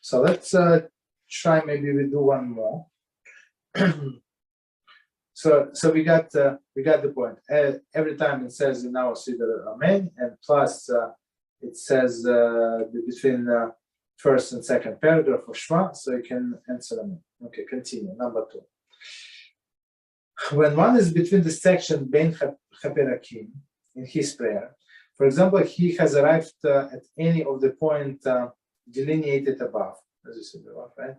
So let's try. Maybe we do one more. So we got the point. Every time it says in our Siddur Amen, and plus it says between first and second paragraph of Shema, so you can answer Amen. Okay, continue. Number 2. When one is between the section Ben Chaperakim in his prayer, for example, he has arrived at any of the point delineated above, as you said above, right?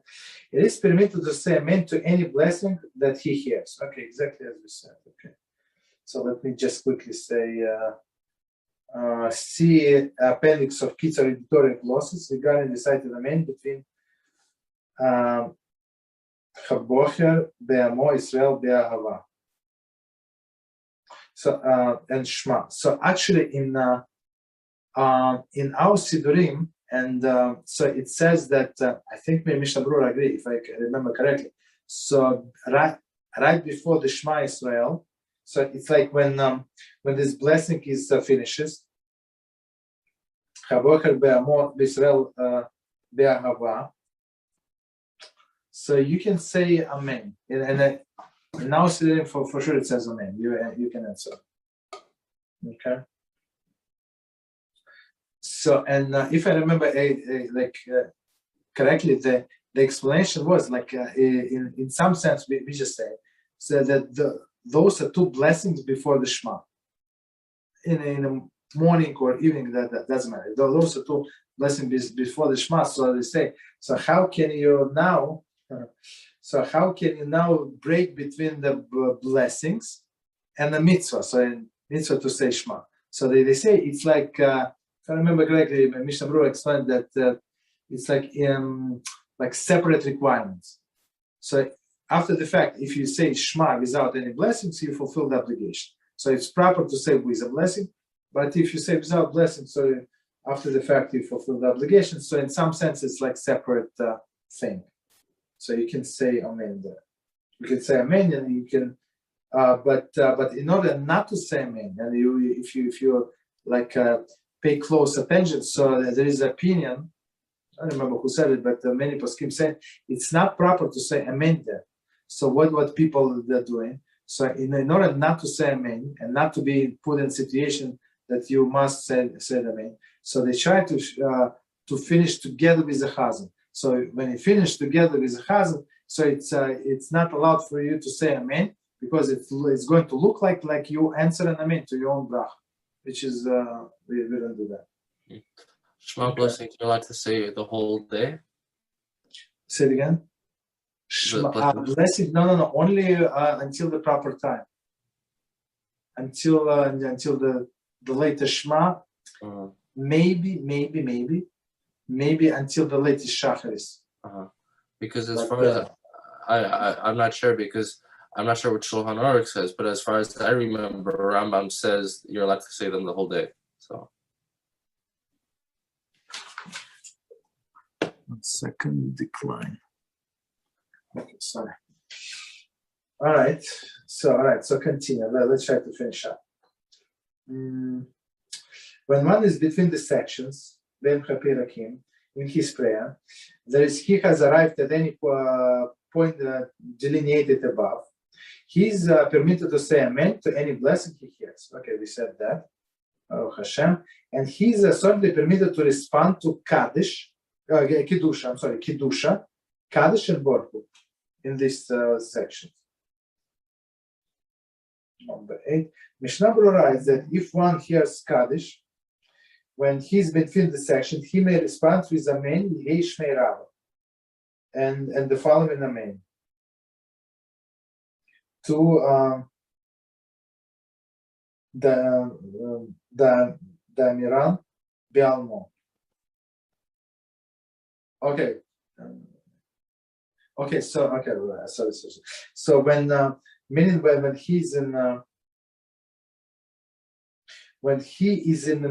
It is permitted to say Amen to any blessing that he hears. Okay, exactly as we said. Okay, so let me just quickly say, see appendix of Kitzur editorial glosses regarding the cited Amen between Chabocher, Be'amo, Yisrael, Be'ahava. So and Shema. So actually in our Siddurim, and so it says that I think maybe Mishnah Berurah agree if I remember correctly. So right before the Shema Yisrael, so it's like when this blessing is finishes. Chabocher, Be'amo, Yisrael, Be'ahava. So you can say Amen, and now for sure it says Amen. You can answer. Okay. So and if I remember correctly, the explanation was like in some sense we just say so that those are two blessings before the Shema. In the morning or evening, that doesn't matter. Those are two blessings before the Shema. So they say. So how can you now? So how can you now break between the blessings and the mitzvah? So in mitzvah to say Shema. So they say it's like, if I remember correctly, Mishnah Berurah explained that it's like separate requirements. So after the fact, if you say Shema without any blessings, you fulfill the obligation. So it's proper to say with a blessing, but if you say without blessing, so after the fact you fulfill the obligation. So in some sense, it's like separate thing. So you can say Amen there. You can say Amen, and you can, but in order not to say Amen, and if you like pay close attention, so there is an opinion. I don't remember who said it, but many poskim say it's not proper to say Amen there. So what people are doing? So in order not to say Amen and not to be put in a situation that you must say Amen, so they try to finish together with the Chazzan. So when you finish together with the Chazzan, so it's not allowed for you to say Amen because it's going to look like you answer an Amen to your own bracha, which is we don't do that. Shema blessing, you're allowed to say the whole day. Say it again. Shema blessing. No. Only until the proper time. Until the later Shema. Maybe until the latest Shacharis. Because as far as I'm not sure, because I'm not sure what Shulchan Aruch says, but as far as I remember, Rambam says you're allowed to say them the whole day. So 1 second, decline. Okay, sorry. All right. So continue. Let's try to finish up. When one is between the sections, Ben Chaperakim, in his prayer, he has arrived at any point delineated above. He's permitted to say Amen to any blessing he hears. Okay, we said that. Aruch HaShem. And he's certainly permitted to respond to Kiddusha, Kaddish and Baruch Hu in this section. Number 8. Mishnah Berurah writes that if one hears Kaddish, when he's between the sections, he may respond with Amen, Yehei Shmei Rava, and the following Amen. To the Amiran Be'almo. Okay. Sorry. So when meaning when he's in when he is in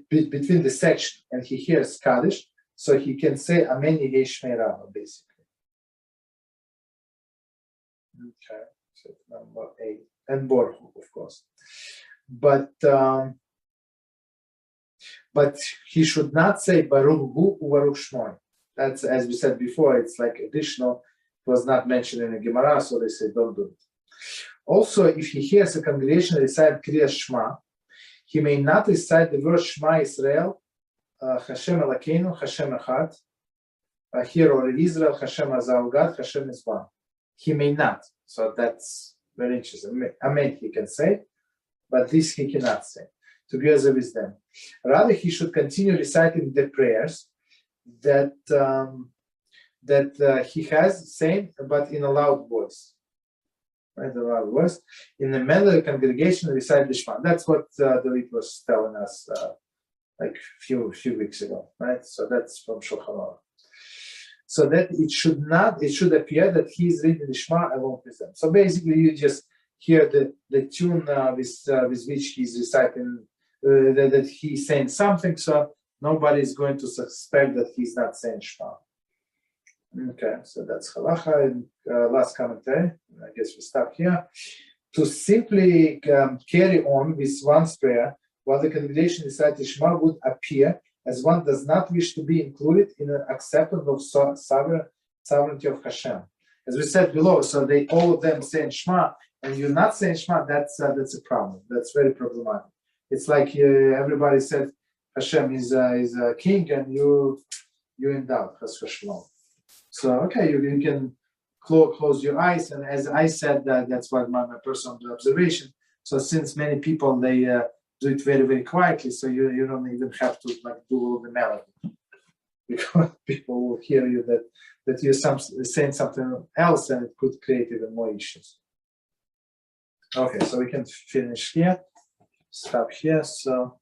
between the section and he hears Kaddish, so he can say Amen Yehei Shmei Rava, basically. Okay, so number 8 and Baruch Hu, of course, but he should not say Baruch Hu or Baruch Shmoi. That's, as we said before, it's like additional. It was not mentioned in the Gemara, so they say don't do it. Also, if he hears a congregation recite Krias Shema, he may not recite the verse Shema Yisrael, HaShem Elokeinu, HaShem Echad. Here or in Israel, HaShem Azal Gad, HaShem is one. He may not. So that's very interesting. Amen, he can say, but this he cannot say, together with them. Rather, he should continue reciting the prayers that he has, saying, but in a loud voice. Right, a loud voice. In the middle of the congregation, recite the Shema. That's what the Leib was telling us like few weeks ago, right? So that's from Shulchan. So that it should appear that he is reading the Shema along with them. So basically, you just hear the tune with which he's reciting, that he's saying something, so nobody is going to suspect that he's not saying Shema. Okay, so that's halacha. And last commentary, I guess we stop here. To simply carry on with one's prayer while the congregation recites Shema would appear as one does not wish to be included in an acceptance of sovereignty of HaShem. As we said below, so they all of them saying Shema, and you're not saying Shema, that's a problem. That's very problematic. It's like everybody said HaShem is a king, and you endowed, Chas v'shalom. So okay, you can close your eyes, and as I said, that's what my personal observation. So since many people they do it very, very quietly, so you don't even have to like do all the melody, because people will hear you that you're saying something else, and it could create even more issues. Okay, so we can finish here, stop here. So.